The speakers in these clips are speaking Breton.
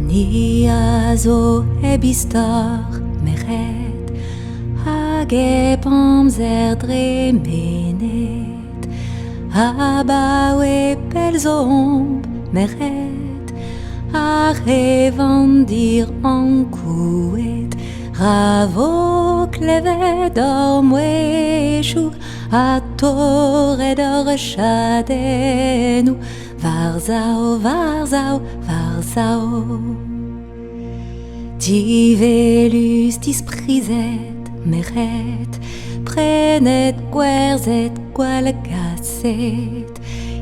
Ni a zo ebistor meret hag pamzer dre menet ha ba e pel zo omp meret a revandir an kouet ravo klevet or mouechou a torret or chadenou Varzao, Varzao, Varzao. Divelus disprizet meret, prenet gwerzet gwalgasset,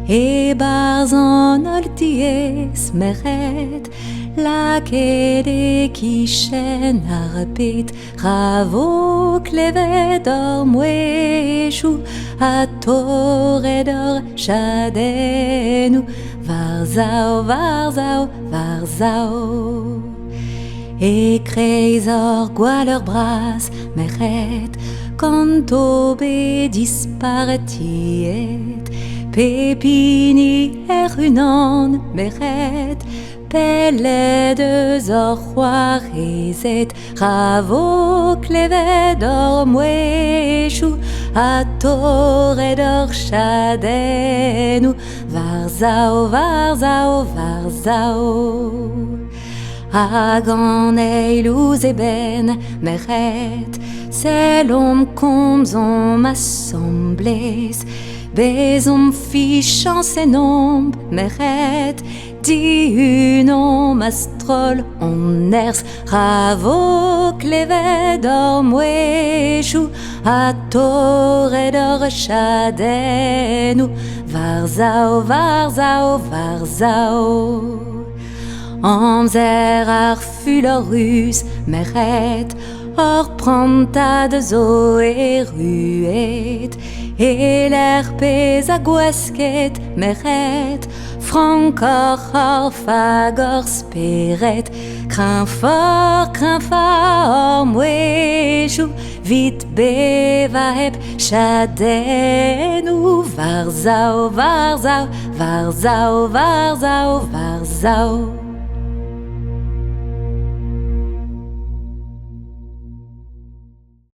e barzan olties meret, laket e kichen arbet, ravo klevet or mouechou, a torret or chadenou, Varzao, Varzao, Varzao. E kreiz or gwall ur bras meret, kanto be disparetiet, pepini unan meret, pellet eus or c'hoarezet, ravo klevet or mouechou, a torret or chadenou, Varzao, Varzao, Varzao. Hag an eilouz eben meret, selom komz om assemblez, bez om fichans en omp meret, di unom astrol on ers, ravo klevet or mouechou, a torret or chadenou, Varzao, Varzao, Varzao. Amzer ar fulorus meret, or prantad zo e ruet, e l'erpez a gwasket meret, frankor or fag or speret, crin fort or mouechou, vit beva hep chadenou, Varzao, Varzao, Varzao, Varzao, Varzao.